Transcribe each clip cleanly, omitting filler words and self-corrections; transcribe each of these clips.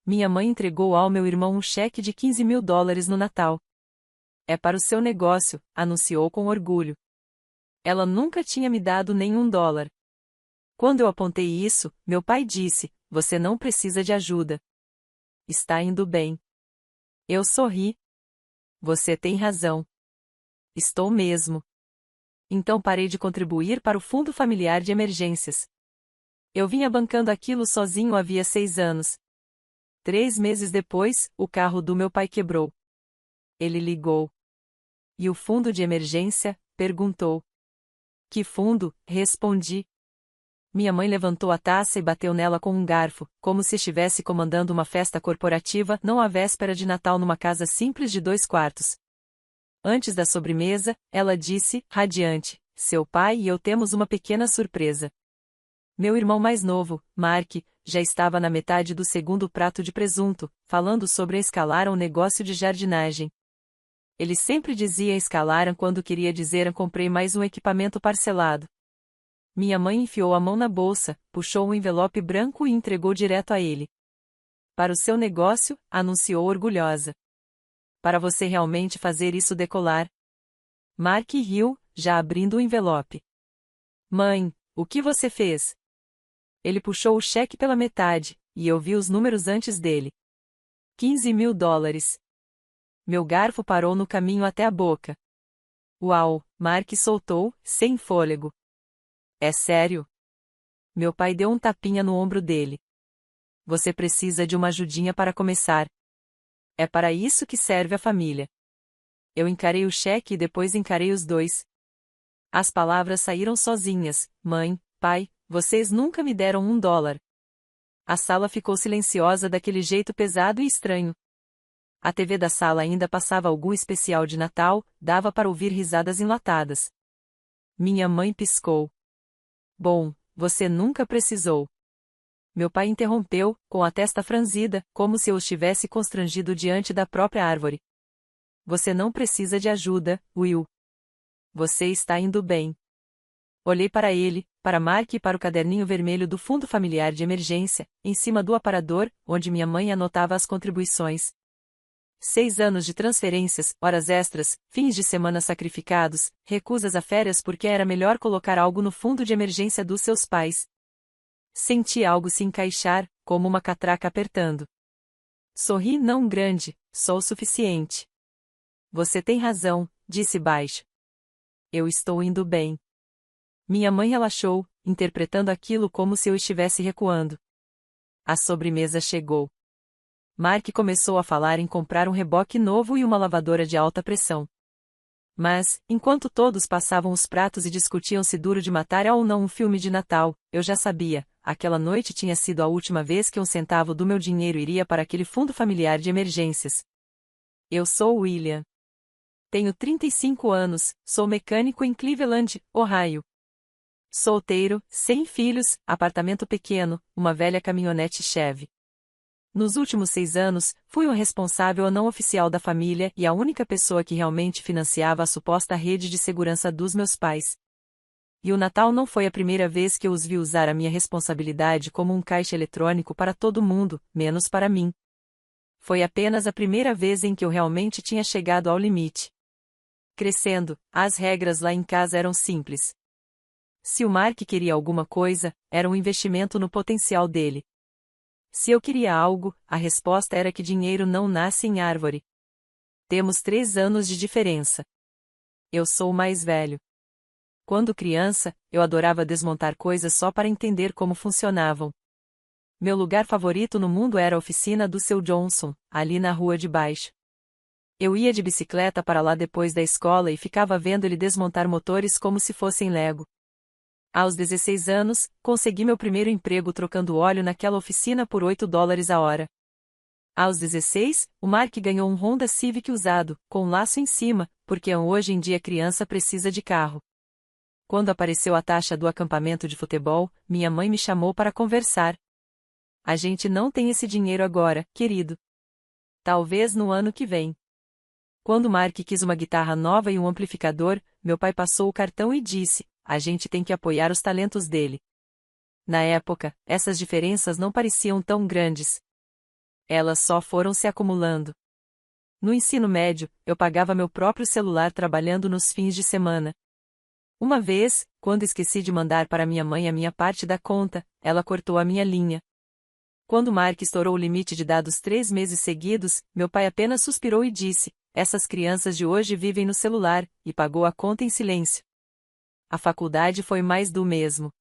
Minha mãe entregou ao meu irmão um cheque de US$ 15.000 no Natal. É para o seu negócio, anunciou com orgulho. Ela nunca tinha me dado nenhum dólar. Quando eu apontei isso, meu pai disse: Você não precisa de ajuda. Está indo bem. Eu sorri. Você tem razão. Estou mesmo. Então parei de contribuir para o Fundo Familiar de Emergências. Eu vinha bancando aquilo sozinho havia 6 anos. 3 meses depois, o carro do meu pai quebrou. Ele ligou. E o fundo de emergência? Perguntou. Que fundo? Respondi. Minha mãe levantou a taça e bateu nela com um garfo, como se estivesse comandando uma festa corporativa, não à véspera de Natal numa casa simples de 2 quartos. Antes da sobremesa, ela disse, radiante: Seu pai e eu temos uma pequena surpresa. Meu irmão mais novo, Mark, já estava na metade do segundo prato de presunto, falando sobre escalar um negócio de jardinagem. Ele sempre dizia escalaram quando queria dizer comprei mais um equipamento parcelado. Minha mãe enfiou a mão na bolsa, puxou um envelope branco e entregou direto a ele. Para o seu negócio, anunciou orgulhosa. Para você realmente fazer isso decolar. Mark riu, já abrindo o envelope. Mãe, o que você fez? Ele puxou o cheque pela metade, e eu vi os números antes dele. US$ 15.000. Meu garfo parou no caminho até a boca. Uau, Mark soltou, sem fôlego. É sério? Meu pai deu um tapinha no ombro dele. Você precisa de uma ajudinha para começar. É para isso que serve a família. Eu encarei o cheque e depois encarei os dois. As palavras saíram sozinhas: Mãe, pai, vocês nunca me deram $1. A sala ficou silenciosa daquele jeito pesado e estranho. A TV da sala ainda passava algum especial de Natal, dava para ouvir risadas enlatadas. Minha mãe piscou. Bom, você nunca precisou. Meu pai interrompeu, com a testa franzida, como se eu estivesse constrangido diante da própria árvore. Você não precisa de ajuda, Will. Você está indo bem. Olhei para ele, para Mark e para o caderninho vermelho do Fundo Familiar de Emergência, em cima do aparador, onde minha mãe anotava as contribuições. 6 anos de transferências, horas extras, fins de semana sacrificados, recusas a férias porque era melhor colocar algo no fundo de emergência dos seus pais. Senti algo se encaixar, como uma catraca apertando. Sorri não grande, só o suficiente. Você tem razão, disse baixo. Eu estou indo bem. Minha mãe relaxou, interpretando aquilo como se eu estivesse recuando. A sobremesa chegou. Mark começou a falar em comprar um reboque novo e uma lavadora de alta pressão. Mas, enquanto todos passavam os pratos e discutiam se Duro de Matar é ou não um filme de Natal, eu já sabia, aquela noite tinha sido a última vez que um centavo do meu dinheiro iria para aquele fundo familiar de emergências. Eu sou William. Tenho 35 anos, sou mecânico em Cleveland, Ohio. Solteiro, sem filhos, apartamento pequeno, uma velha caminhonete Chevy. Nos últimos 6 anos, fui o responsável não oficial da família e a única pessoa que realmente financiava a suposta rede de segurança dos meus pais. E o Natal não foi a primeira vez que eu os vi usar a minha responsabilidade como um caixa eletrônico para todo mundo, menos para mim. Foi apenas a primeira vez em que eu realmente tinha chegado ao limite. Crescendo, as regras lá em casa eram simples. Se o Mark queria alguma coisa, era um investimento no potencial dele. Se eu queria algo, a resposta era que dinheiro não nasce em árvore. Temos 3 anos de diferença. Eu sou o mais velho. Quando criança, eu adorava desmontar coisas só para entender como funcionavam. Meu lugar favorito no mundo era a oficina do seu Johnson, ali na rua de baixo. Eu ia de bicicleta para lá depois da escola e ficava vendo ele desmontar motores como se fossem Lego. Aos 16 anos, consegui meu primeiro emprego trocando óleo naquela oficina por $8 a hora. Aos 16, o Mark ganhou um Honda Civic usado, com um laço em cima, porque hoje em dia criança precisa de carro. Quando apareceu a taxa do acampamento de futebol, minha mãe me chamou para conversar. A gente não tem esse dinheiro agora, querido. Talvez no ano que vem. Quando Mark quis uma guitarra nova e um amplificador, meu pai passou o cartão e disse: a gente tem que apoiar os talentos dele. Na época, essas diferenças não pareciam tão grandes. Elas só foram se acumulando. No ensino médio, eu pagava meu próprio celular trabalhando nos fins de semana. Uma vez, quando esqueci de mandar para minha mãe a minha parte da conta, ela cortou a minha linha. Quando Mark estourou o limite de dados 3 meses seguidos, meu pai apenas suspirou e disse: essas crianças de hoje vivem no celular, e pagou a conta em silêncio. A faculdade foi mais do mesmo.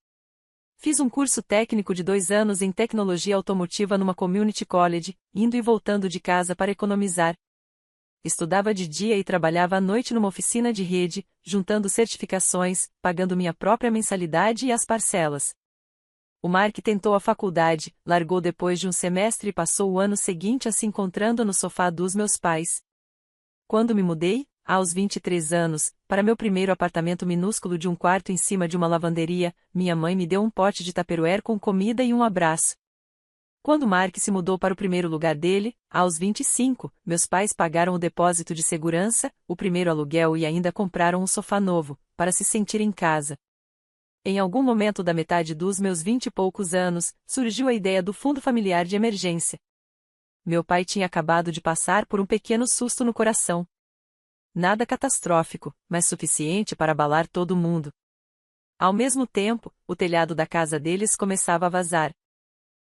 Fiz um curso técnico de 2 anos em tecnologia automotiva numa community college, indo e voltando de casa para economizar. Estudava de dia e trabalhava à noite numa oficina de rede, juntando certificações, pagando minha própria mensalidade e as parcelas. O Mark tentou a faculdade, largou depois de um semestre e passou o ano seguinte a se encontrando no sofá dos meus pais. Quando me mudei, aos 23 anos, para meu primeiro apartamento minúsculo de um quarto em cima de uma lavanderia, minha mãe me deu um pote de Tupperware com comida e um abraço. Quando Mark se mudou para o primeiro lugar dele, aos 25, meus pais pagaram o depósito de segurança, o primeiro aluguel e ainda compraram um sofá novo, para se sentir em casa. Em algum momento da metade dos meus 20 e poucos anos, surgiu a ideia do fundo familiar de emergência. Meu pai tinha acabado de passar por um pequeno susto no coração. Nada catastrófico, mas suficiente para abalar todo mundo. Ao mesmo tempo, o telhado da casa deles começava a vazar.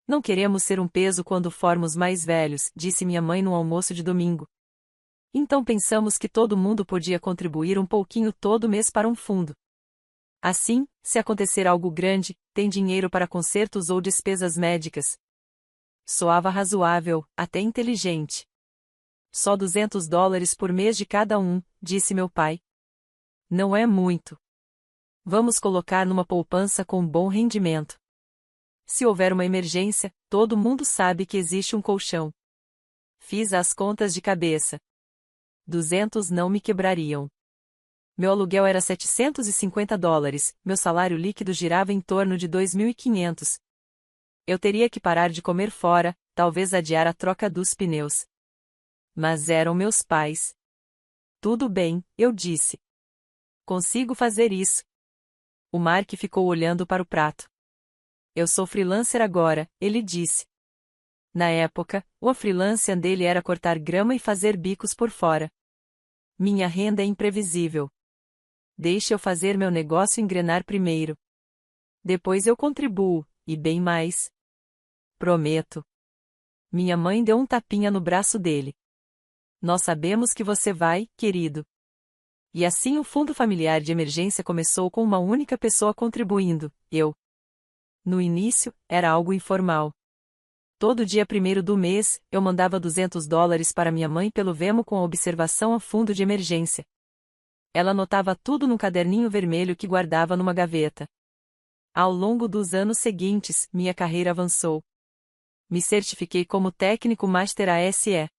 Não queremos ser um peso quando formos mais velhos, disse minha mãe no almoço de domingo. Então pensamos que todo mundo podia contribuir um pouquinho todo mês para um fundo. Assim, se acontecer algo grande, tem dinheiro para consertos ou despesas médicas. Soava razoável, até inteligente. Só $200 por mês de cada um, disse meu pai. Não é muito. Vamos colocar numa poupança com bom rendimento. Se houver uma emergência, todo mundo sabe que existe um colchão. Fiz as contas de cabeça. 200 não me quebrariam. Meu aluguel era $750, meu salário líquido girava em torno de 2.500. Eu teria que parar de comer fora, talvez adiar a troca dos pneus. Mas eram meus pais. Tudo bem, eu disse. Consigo fazer isso. O Mark ficou olhando para o prato. Eu sou freelancer agora, ele disse. Na época, o freelancer dele era cortar grama e fazer bicos por fora. Minha renda é imprevisível. Deixe eu fazer meu negócio engrenar primeiro. Depois eu contribuo, e bem mais. Prometo. Minha mãe deu um tapinha no braço dele. Nós sabemos que você vai, querido. E assim o fundo familiar de emergência começou com uma única pessoa contribuindo, eu. No início, era algo informal. Todo dia 1º do mês, eu mandava $200 para minha mãe pelo Venmo com a observação a fundo de emergência. Ela anotava tudo num caderninho vermelho que guardava numa gaveta. Ao longo dos anos seguintes, minha carreira avançou. Me certifiquei como técnico Master ASE.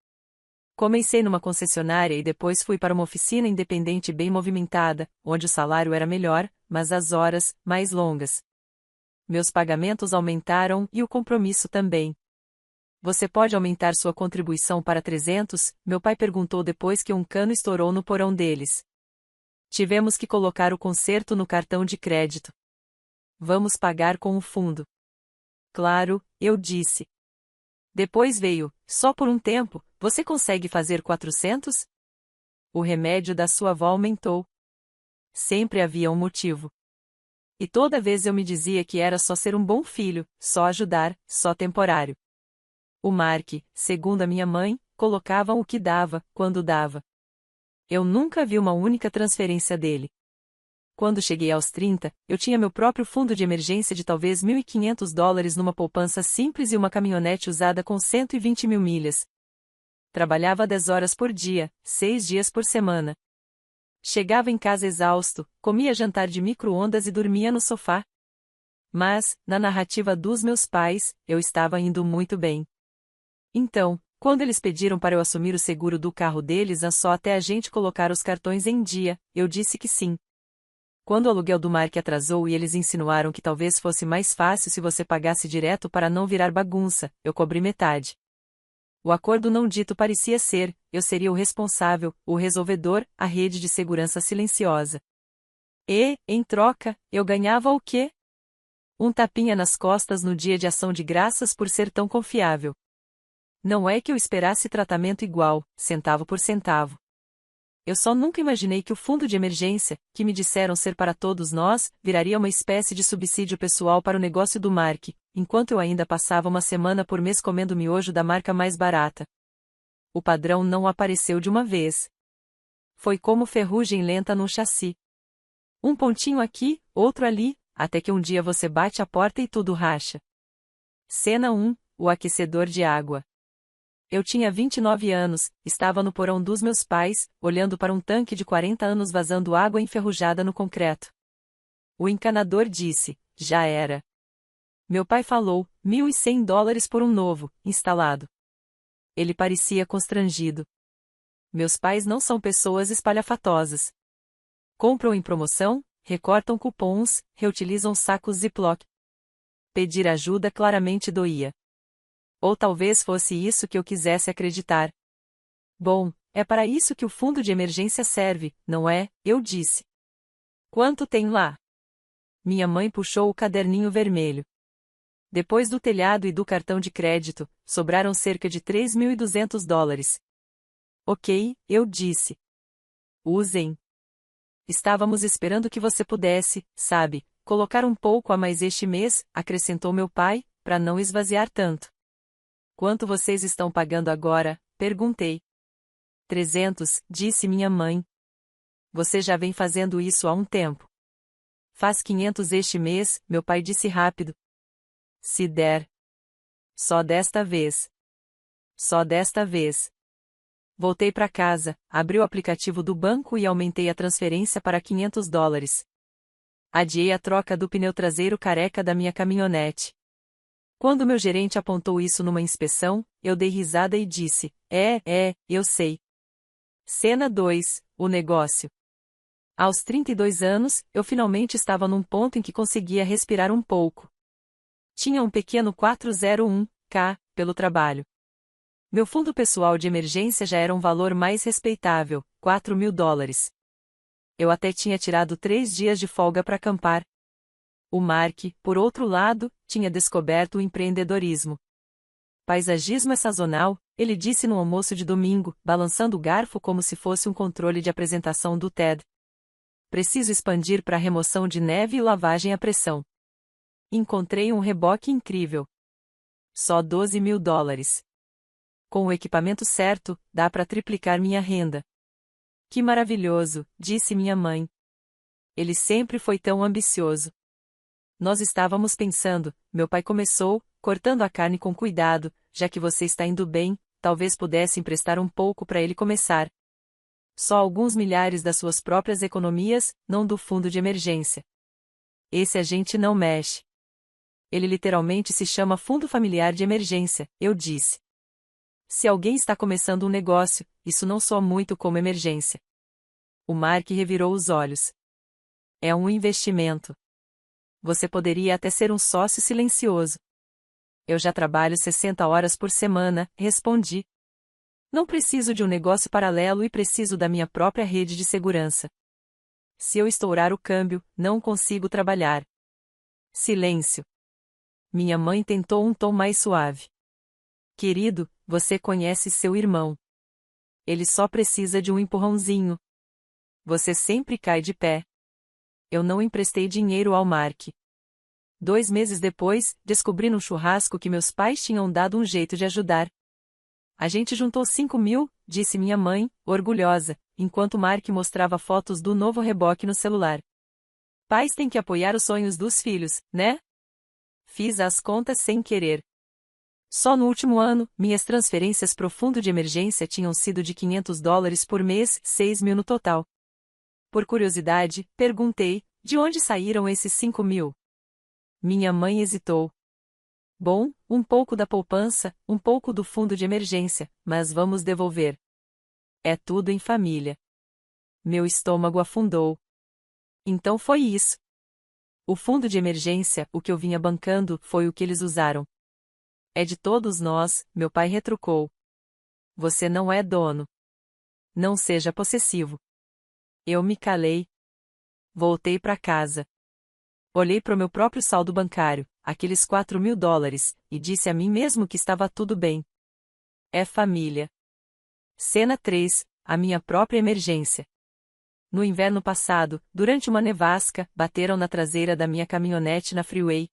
Comecei numa concessionária e depois fui para uma oficina independente bem movimentada, onde o salário era melhor, mas as horas, mais longas. Meus pagamentos aumentaram e o compromisso também. Você pode aumentar sua contribuição para 300? Meu pai perguntou depois que um cano estourou no porão deles. Tivemos que colocar o conserto no cartão de crédito. Vamos pagar com o fundo. Claro, eu disse. Depois veio, só por um tempo, você consegue fazer 400? O remédio da sua avó aumentou. Sempre havia um motivo. E toda vez eu me dizia que era só ser um bom filho, só ajudar, só temporário. O Mark, segundo a minha mãe, colocava o que dava, quando dava. Eu nunca vi uma única transferência dele. Quando cheguei aos 30, eu tinha meu próprio fundo de emergência de talvez $1.500 numa poupança simples e uma caminhonete usada com 120 mil milhas. Trabalhava 10 horas por dia, 6 dias por semana. Chegava em casa exausto, comia jantar de micro-ondas e dormia no sofá. Mas, na narrativa dos meus pais, eu estava indo muito bem. Então, quando eles pediram para eu assumir o seguro do carro deles só até a gente colocar os cartões em dia, eu disse que sim. Quando o aluguel do Mark atrasou e eles insinuaram que talvez fosse mais fácil se você pagasse direto para não virar bagunça, eu cobri metade. O acordo não dito parecia ser, eu seria o responsável, o resolvedor, a rede de segurança silenciosa. E, em troca, eu ganhava o quê? Um tapinha nas costas no dia de ação de graças por ser tão confiável. Não é que eu esperasse tratamento igual, centavo por centavo. Eu só nunca imaginei que o fundo de emergência, que me disseram ser para todos nós, viraria uma espécie de subsídio pessoal para o negócio do Mark, enquanto eu ainda passava uma semana por mês comendo miojo da marca mais barata. O padrão não apareceu de uma vez. Foi como ferrugem lenta num chassi. Um pontinho aqui, outro ali, até que um dia você bate a porta e tudo racha. Cena 1, o aquecedor de água. Eu tinha 29 anos, estava no porão dos meus pais, olhando para um tanque de 40 anos vazando água enferrujada no concreto. O encanador disse, já era. Meu pai falou, $1.100 por um novo, instalado. Ele parecia constrangido. Meus pais não são pessoas espalhafatosas. Compram em promoção, recortam cupons, reutilizam sacos Ziploc. Pedir ajuda claramente doía. Ou talvez fosse isso que eu quisesse acreditar. Bom, é para isso que o fundo de emergência serve, não é? Eu disse. Quanto tem lá? Minha mãe puxou o caderninho vermelho. Depois do telhado e do cartão de crédito, sobraram cerca de $3.200. Ok, eu disse. Usem. Estávamos esperando que você pudesse, sabe, colocar um pouco a mais este mês, acrescentou meu pai, para não esvaziar tanto. Quanto vocês estão pagando agora? Perguntei. 300, disse minha mãe. Você já vem fazendo isso há um tempo. Faz 500 este mês, meu pai disse rápido. Se der. Só desta vez. Só desta vez. Voltei para casa, abri o aplicativo do banco e aumentei a transferência para $500. Adiei a troca do pneu traseiro careca da minha caminhonete. Quando meu gerente apontou isso numa inspeção, eu dei risada e disse, eu sei. Cena 2, o negócio. Aos 32 anos, eu finalmente estava num ponto em que conseguia respirar um pouco. Tinha um pequeno 401k, pelo trabalho. Meu fundo pessoal de emergência já era um valor mais respeitável, $4.000. Eu até tinha tirado 3 dias de folga para acampar. O Mark, por outro lado, tinha descoberto o empreendedorismo. Paisagismo é sazonal, ele disse no almoço de domingo, balançando o garfo como se fosse um controle de apresentação do TED. Preciso expandir para remoção de neve e lavagem à pressão. Encontrei um reboque incrível. Só $12.000. Com o equipamento certo, dá para triplicar minha renda. Que maravilhoso, disse minha mãe. Ele sempre foi tão ambicioso. Nós estávamos pensando, meu pai começou, cortando a carne com cuidado, já que você está indo bem, talvez pudesse emprestar um pouco para ele começar. Só alguns milhares das suas próprias economias, não do fundo de emergência. Esse a gente não mexe. Ele literalmente se chama Fundo Familiar de Emergência, eu disse. Se alguém está começando um negócio, isso não soa muito como emergência. O Mark revirou os olhos. É um investimento. Você poderia até ser um sócio silencioso. Eu já trabalho 60 horas por semana, respondi. Não preciso de um negócio paralelo e preciso da minha própria rede de segurança. Se eu estourar o câmbio, não consigo trabalhar. Silêncio. Minha mãe tentou um tom mais suave. Querido, você conhece seu irmão. Ele só precisa de um empurrãozinho. Você sempre cai de pé. Eu não emprestei dinheiro ao Mark. 2 meses depois, descobri no churrasco que meus pais tinham dado um jeito de ajudar. A gente juntou 5.000, disse minha mãe, orgulhosa, enquanto Mark mostrava fotos do novo reboque no celular. Pais têm que apoiar os sonhos dos filhos, né? Fiz as contas sem querer. Só no último ano, minhas transferências pro fundo de emergência tinham sido de $500 por mês, 6.000 no total. Por curiosidade, perguntei, de onde saíram esses 5.000? Minha mãe hesitou. Bom, um pouco da poupança, um pouco do fundo de emergência, mas vamos devolver. É tudo em família. Meu estômago afundou. Então foi isso. O fundo de emergência, o que eu vinha bancando, foi o que eles usaram. É de todos nós, meu pai retrucou. Você não é dono. Não seja possessivo. Eu me calei. Voltei para casa. Olhei para o meu próprio saldo bancário, aqueles $4.000, e disse a mim mesmo que estava tudo bem. É família. Cena 3. A minha própria emergência. No inverno passado, durante uma nevasca, bateram na traseira da minha caminhonete na freeway.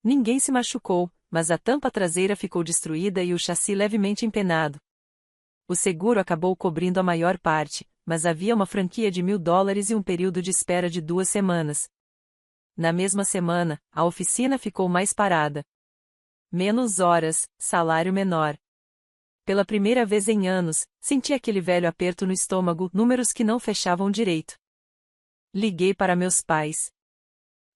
Ninguém se machucou, mas a tampa traseira ficou destruída e o chassi levemente empenado. O seguro acabou cobrindo a maior parte, mas havia uma franquia de $1.000 e um período de espera de 2 semanas. Na mesma semana, a oficina ficou mais parada. Menos horas, salário menor. Pela primeira vez em anos, senti aquele velho aperto no estômago, números que não fechavam direito. Liguei para meus pais.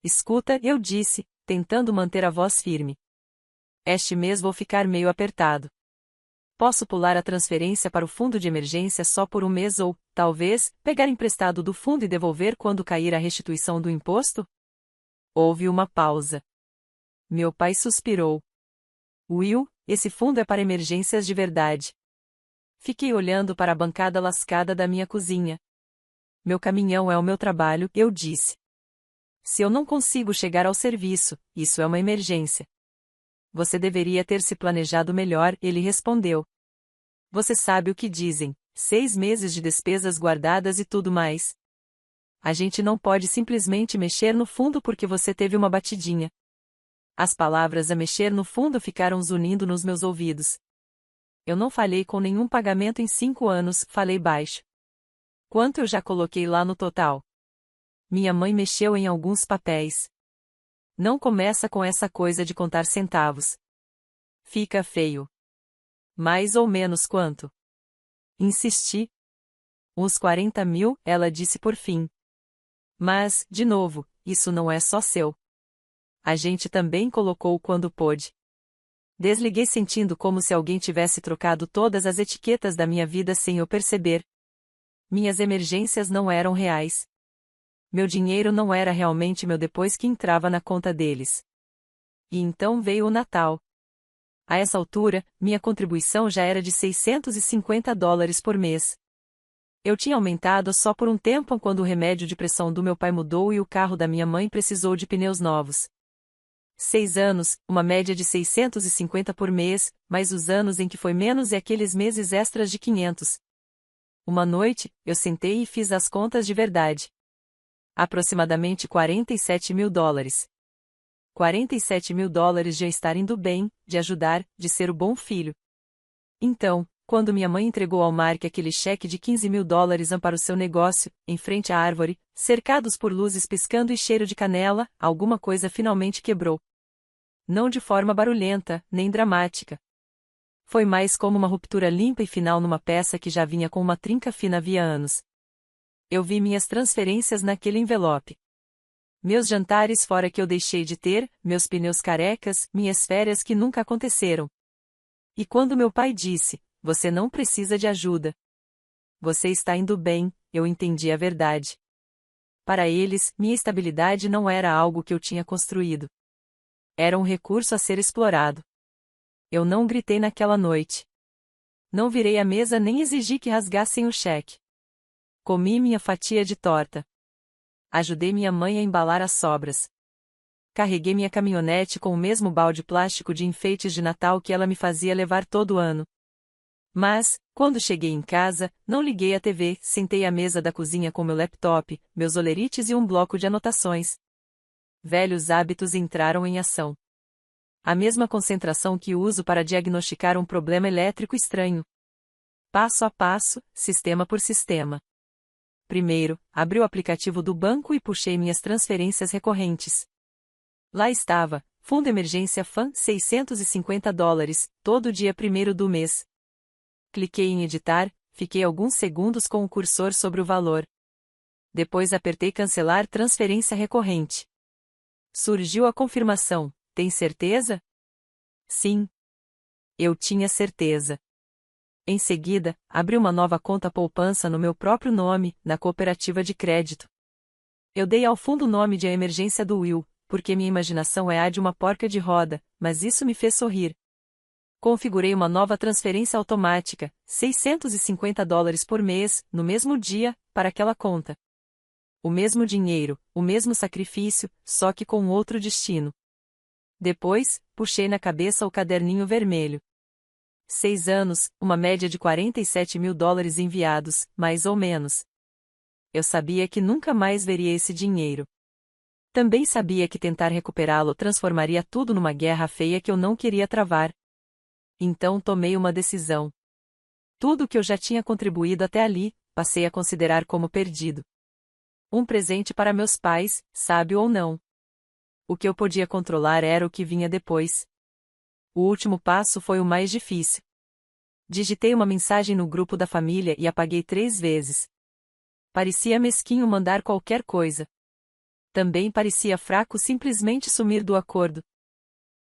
Escuta, eu disse, tentando manter a voz firme. Este mês vou ficar meio apertado. Posso pular a transferência para o fundo de emergência só por um mês ou, talvez, pegar emprestado do fundo e devolver quando cair a restituição do imposto? Houve uma pausa. Meu pai suspirou. Will, esse fundo é para emergências de verdade. Fiquei olhando para a bancada lascada da minha cozinha. Meu caminhão é o meu trabalho, eu disse. Se eu não consigo chegar ao serviço, isso é uma emergência. Você deveria ter se planejado melhor, ele respondeu. Você sabe o que dizem, 6 meses de despesas guardadas e tudo mais. A gente não pode simplesmente mexer no fundo porque você teve uma batidinha. As palavras a mexer no fundo ficaram zunindo nos meus ouvidos. Eu não falhei com nenhum pagamento em 5 anos, falei baixo. Quanto eu já coloquei lá no total? Minha mãe mexeu em alguns papéis. Não começa com essa coisa de contar centavos. Fica feio. Mais ou menos quanto? Insisti. Uns 40 mil, ela disse por fim. Mas, de novo, isso não é só seu. A gente também colocou quando pôde. Desliguei sentindo como se alguém tivesse trocado todas as etiquetas da minha vida sem eu perceber. Minhas emergências não eram reais. Meu dinheiro não era realmente meu depois que entrava na conta deles. E então veio o Natal. A essa altura, minha contribuição já era de $650 por mês. Eu tinha aumentado só por um tempo quando o remédio de pressão do meu pai mudou e o carro da minha mãe precisou de pneus novos. 6 anos, uma média de 650 por mês, mais os anos em que foi menos e aqueles meses extras de 500. Uma noite, eu sentei e fiz as contas de verdade. Aproximadamente $47 mil. $47 mil de eu estar indo bem, de ajudar, de ser o bom filho. Então, quando minha mãe entregou ao Mark aquele cheque de $15 mil para o seu negócio, em frente à árvore, cercados por luzes piscando e cheiro de canela, alguma coisa finalmente quebrou. Não de forma barulhenta, nem dramática. Foi mais como uma ruptura limpa e final numa peça que já vinha com uma trinca fina havia anos. Eu vi minhas transferências naquele envelope. Meus jantares fora que eu deixei de ter, meus pneus carecas, minhas férias que nunca aconteceram. E quando meu pai disse, você não precisa de ajuda. Você está indo bem, eu entendi a verdade. Para eles, minha estabilidade não era algo que eu tinha construído. Era um recurso a ser explorado. Eu não gritei naquela noite. Não virei a mesa nem exigi que rasgassem o cheque. Comi minha fatia de torta. Ajudei minha mãe a embalar as sobras. Carreguei minha caminhonete com o mesmo balde plástico de enfeites de Natal que ela me fazia levar todo ano. Mas, quando cheguei em casa, não liguei a TV, sentei à mesa da cozinha com meu laptop, meus olerites e um bloco de anotações. Velhos hábitos entraram em ação. A mesma concentração que uso para diagnosticar um problema elétrico estranho. Passo a passo, sistema por sistema. Primeiro, abri o aplicativo do banco e puxei minhas transferências recorrentes. Lá estava, Fundo Emergência FAM, $650, todo dia 1º do mês. Cliquei em editar, fiquei alguns segundos com o cursor sobre o valor. Depois apertei cancelar transferência recorrente. Surgiu a confirmação, tem certeza? Sim. Eu tinha certeza. Em seguida, abri uma nova conta poupança no meu próprio nome, na cooperativa de crédito. Eu dei ao fundo o nome de A Emergência do Will, porque minha imaginação é a de uma porca de roda, mas isso me fez sorrir. Configurei uma nova transferência automática, $650 por mês, no mesmo dia, para aquela conta. O mesmo dinheiro, o mesmo sacrifício, só que com outro destino. Depois, puxei na cabeça o caderninho vermelho. 6 anos, uma média de 47 mil dólares enviados, mais ou menos. Eu sabia que nunca mais veria esse dinheiro. Também sabia que tentar recuperá-lo transformaria tudo numa guerra feia que eu não queria travar. Então tomei uma decisão. Tudo que eu já tinha contribuído até ali, passei a considerar como perdido. Um presente para meus pais, sábio ou não. O que eu podia controlar era o que vinha depois. O último passo foi o mais difícil. Digitei uma mensagem no grupo da família e apaguei 3 vezes. Parecia mesquinho mandar qualquer coisa. Também parecia fraco simplesmente sumir do acordo.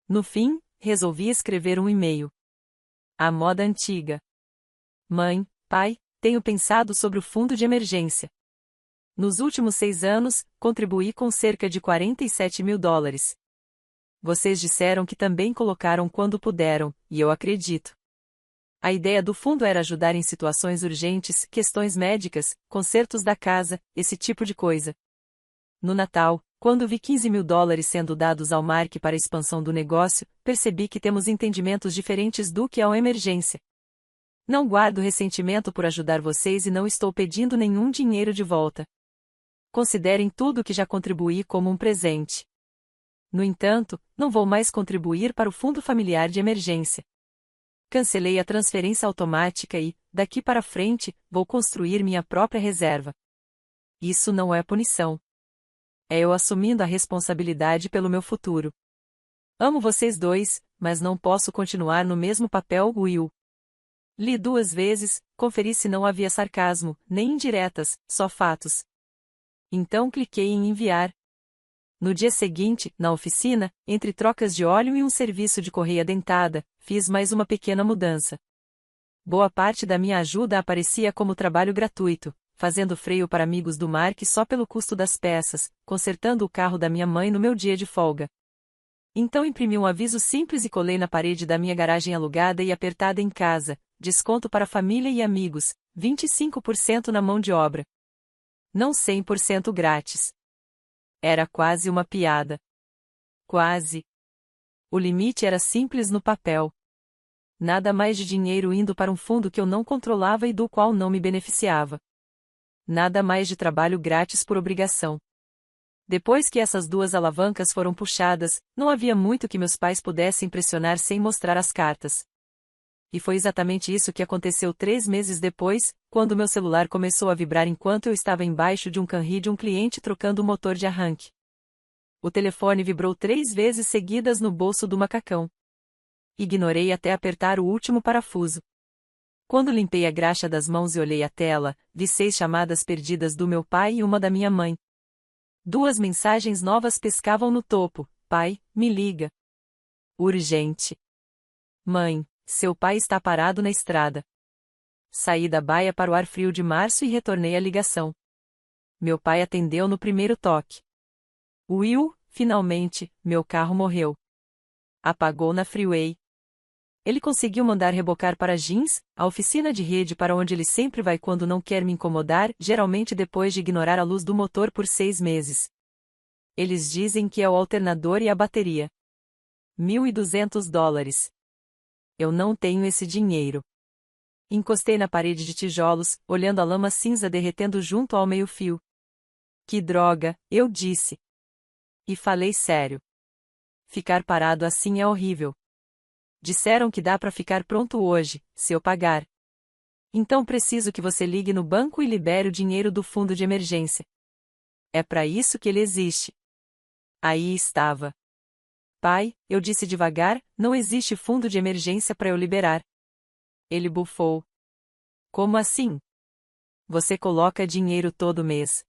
No fim, resolvi escrever um e-mail. À moda antiga. Mãe, pai, tenho pensado sobre o fundo de emergência. Nos últimos 6 anos, contribuí com cerca de 47 mil dólares. Vocês disseram que também colocaram quando puderam, e eu acredito. A ideia do fundo era ajudar em situações urgentes, questões médicas, consertos da casa, esse tipo de coisa. No Natal, quando vi 15 mil dólares sendo dados ao Mark para a expansão do negócio, percebi que temos entendimentos diferentes do que é uma emergência. Não guardo ressentimento por ajudar vocês e não estou pedindo nenhum dinheiro de volta. Considerem tudo o que já contribuí como um presente. No entanto, não vou mais contribuir para o fundo familiar de emergência. Cancelei a transferência automática e, daqui para frente, vou construir minha própria reserva. Isso não é punição. É eu assumindo a responsabilidade pelo meu futuro. Amo vocês dois, mas não posso continuar no mesmo papel, Will. Li 2 vezes, conferi se não havia sarcasmo, nem indiretas, só fatos. Então cliquei em enviar. No dia seguinte, na oficina, entre trocas de óleo e um serviço de correia dentada, fiz mais uma pequena mudança. Boa parte da minha ajuda aparecia como trabalho gratuito, fazendo freio para amigos do Mark só pelo custo das peças, consertando o carro da minha mãe no meu dia de folga. Então imprimi um aviso simples e colei na parede da minha garagem alugada e apertada em casa: desconto para família e amigos, 25% na mão de obra. Não 100% grátis. Era quase uma piada. Quase. O limite era simples no papel. Nada mais de dinheiro indo para um fundo que eu não controlava e do qual não me beneficiava. Nada mais de trabalho grátis por obrigação. Depois que essas 2 alavancas foram puxadas, não havia muito que meus pais pudessem pressionar sem mostrar as cartas. E foi exatamente isso que aconteceu 3 meses depois, quando meu celular começou a vibrar enquanto eu estava embaixo de um canri de um cliente trocando o motor de arranque. O telefone vibrou 3 vezes seguidas no bolso do macacão. Ignorei até apertar o último parafuso. Quando limpei a graxa das mãos e olhei a tela, vi 6 chamadas perdidas do meu pai e uma da minha mãe. 2 mensagens novas pescavam no topo: pai, me liga. Urgente. Mãe, seu pai está parado na estrada. Saí da baia para o ar frio de março e retornei a ligação. Meu pai atendeu no primeiro toque. Will, finalmente, meu carro morreu. Apagou na freeway. Ele conseguiu mandar rebocar para Jeans, a oficina de rede para onde ele sempre vai quando não quer me incomodar, geralmente depois de ignorar a luz do motor por 6 meses. Eles dizem que é o alternador e a bateria. $1.200. Eu não tenho esse dinheiro. Encostei na parede de tijolos, olhando a lama cinza derretendo junto ao meio-fio. Que droga, eu disse. E falei sério. Ficar parado assim é horrível. Disseram que dá para ficar pronto hoje, se eu pagar. Então preciso que você ligue no banco e libere o dinheiro do fundo de emergência. É para isso que ele existe. Aí estava. Pai, eu disse devagar, não existe fundo de emergência para eu liberar. Ele bufou. Como assim? Você coloca dinheiro todo mês.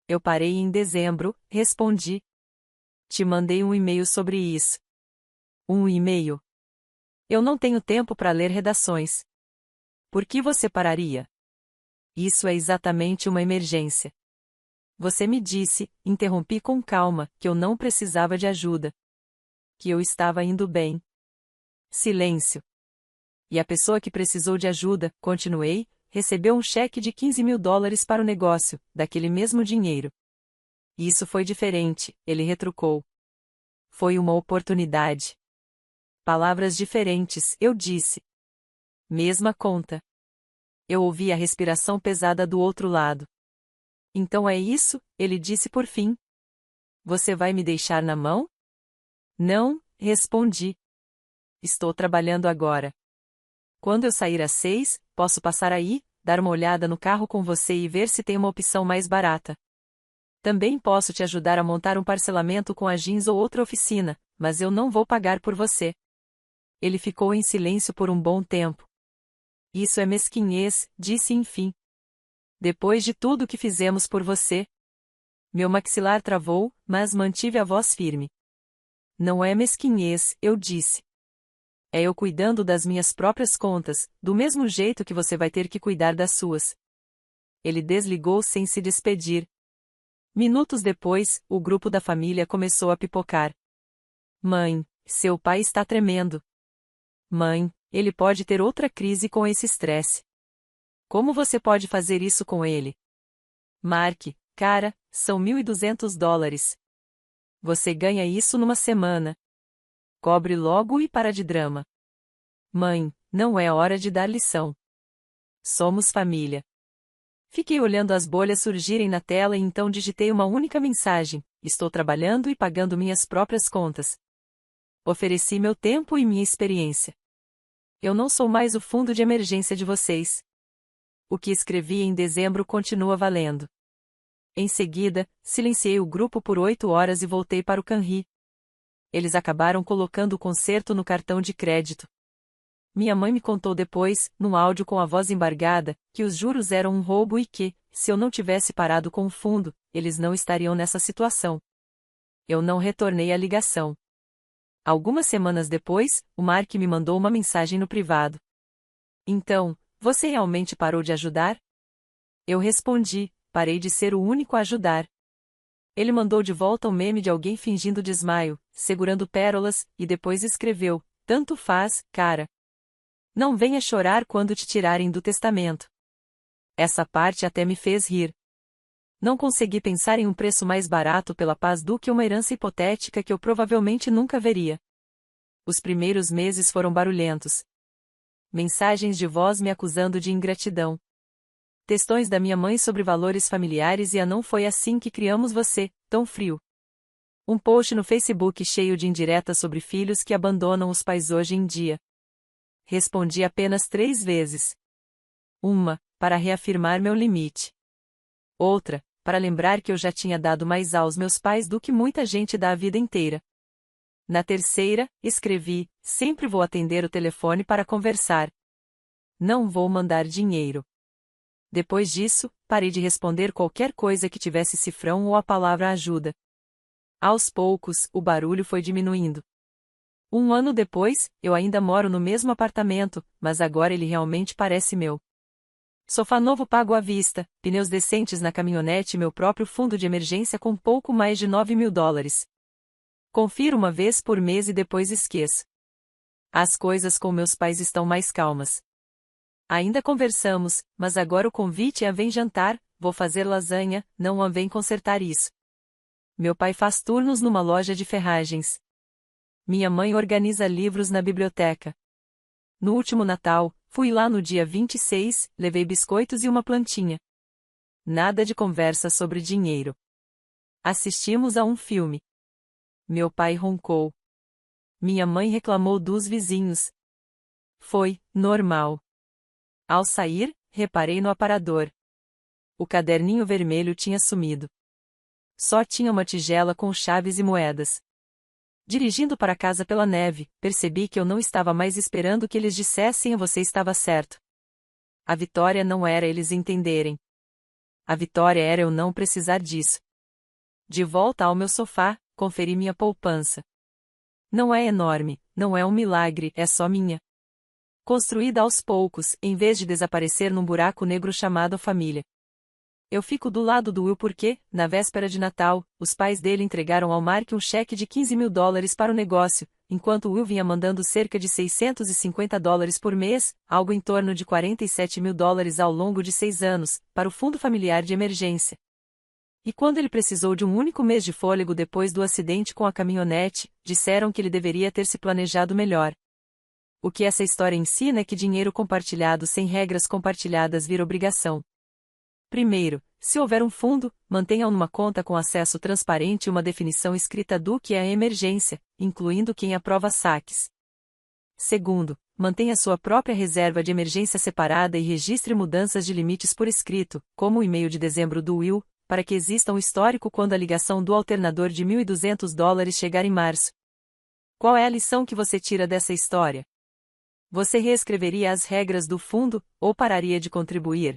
Eu parei em dezembro, respondi. Te mandei um e-mail sobre isso. Um e-mail? Eu não tenho tempo para ler redações. Por que você pararia? Isso é exatamente uma emergência. Você me disse, interrompi com calma, que eu não precisava de ajuda. Que eu estava indo bem. Silêncio. E a pessoa que precisou de ajuda, continuei, recebeu um cheque de 15 mil dólares para o negócio, daquele mesmo dinheiro. Isso foi diferente, ele retrucou. Foi uma oportunidade. Palavras diferentes, eu disse. Mesma conta. Eu ouvi a respiração pesada do outro lado. Então é isso, ele disse por fim. Você vai me deixar na mão? Não, respondi. Estou trabalhando agora. Quando eu sair às 6, posso passar aí, dar uma olhada no carro com você e ver se tem uma opção mais barata. Também posso te ajudar a montar um parcelamento com a Jeans ou outra oficina, mas eu não vou pagar por você. Ele ficou em silêncio por um bom tempo. Isso é mesquinhez, disse enfim. Depois de tudo que fizemos por você. Meu maxilar travou, mas mantive a voz firme. Não é mesquinhez, eu disse. É eu cuidando das minhas próprias contas, do mesmo jeito que você vai ter que cuidar das suas. Ele desligou sem se despedir. Minutos depois, o grupo da família começou a pipocar. Mãe, seu pai está tremendo. Mãe, ele pode ter outra crise com esse estresse. Como você pode fazer isso com ele? Mark, cara, são $1.200. Você ganha isso numa semana. Cobre logo e para de drama. Mãe, não é hora de dar lição. Somos família. Fiquei olhando as bolhas surgirem na tela e então digitei uma única mensagem: estou trabalhando e pagando minhas próprias contas. Ofereci meu tempo e minha experiência. Eu não sou mais o fundo de emergência de vocês. O que escrevi em dezembro continua valendo. Em seguida, silenciei o grupo por 8 horas e voltei para o Canri. Eles acabaram colocando o conserto no cartão de crédito. Minha mãe me contou depois, num áudio com a voz embargada, que os juros eram um roubo e que, se eu não tivesse parado com o fundo, eles não estariam nessa situação. Eu não retornei a ligação. Algumas semanas depois, o Mark me mandou uma mensagem no privado. Então, você realmente parou de ajudar? Eu respondi, parei de ser o único a ajudar. Ele mandou de volta um meme de alguém fingindo desmaio, segurando pérolas, e depois escreveu: tanto faz, cara. Não venha chorar quando te tirarem do testamento. Essa parte até me fez rir. Não consegui pensar em um preço mais barato pela paz do que uma herança hipotética que eu provavelmente nunca veria. Os primeiros meses foram barulhentos. Mensagens de voz me acusando de ingratidão. Textões da minha mãe sobre valores familiares e a não foi assim que criamos você, tão frio. Um post no Facebook cheio de indiretas sobre filhos que abandonam os pais hoje em dia. Respondi apenas 3 vezes. Uma, para reafirmar meu limite. Outra, para lembrar que eu já tinha dado mais aos meus pais do que muita gente dá a vida inteira. Na terceira, escrevi: sempre vou atender o telefone para conversar. Não vou mandar dinheiro. Depois disso, parei de responder qualquer coisa que tivesse cifrão ou a palavra ajuda. Aos poucos, o barulho foi diminuindo. 1 ano depois, eu ainda moro no mesmo apartamento, mas agora ele realmente parece meu. Sofá novo pago à vista, pneus decentes na caminhonete e meu próprio fundo de emergência com pouco mais de $9.000. Confiro uma vez por mês e depois esqueço. As coisas com meus pais estão mais calmas. Ainda conversamos, mas agora o convite é: vem jantar, vou fazer lasanha, não a vem consertar isso. Meu pai faz turnos numa loja de ferragens. Minha mãe organiza livros na biblioteca. No último Natal, fui lá no dia 26, levei biscoitos e uma plantinha. Nada de conversa sobre dinheiro. Assistimos a um filme. Meu pai roncou. Minha mãe reclamou dos vizinhos. Foi normal. Ao sair, reparei no aparador. O caderninho vermelho tinha sumido. Só tinha uma tigela com chaves e moedas. Dirigindo para casa pela neve, percebi que eu não estava mais esperando que eles dissessem: você estava certo. A vitória não era eles entenderem. A vitória era eu não precisar disso. De volta ao meu sofá, conferi minha poupança. Não é enorme, não é um milagre, é só minha. Construída aos poucos, em vez de desaparecer num buraco negro chamado família. Eu fico do lado do Will porque, na véspera de Natal, os pais dele entregaram ao Mark um cheque de $15.000 para o negócio, enquanto Will vinha mandando cerca de $650 por mês, algo em torno de $47.000 ao longo de 6 anos, para o fundo familiar de emergência. E quando ele precisou de um único mês de fôlego depois do acidente com a caminhonete, disseram que ele deveria ter se planejado melhor. O que essa história ensina é que dinheiro compartilhado sem regras compartilhadas vira obrigação. Primeiro, se houver um fundo, mantenha-o numa conta com acesso transparente e uma definição escrita do que é a emergência, incluindo quem aprova saques. Segundo, mantenha sua própria reserva de emergência separada e registre mudanças de limites por escrito, como o e-mail de dezembro do Will, para que exista um histórico quando a ligação do alternador de $1.200 chegar em março. Qual é a lição que você tira dessa história? Você reescreveria as regras do fundo, ou pararia de contribuir?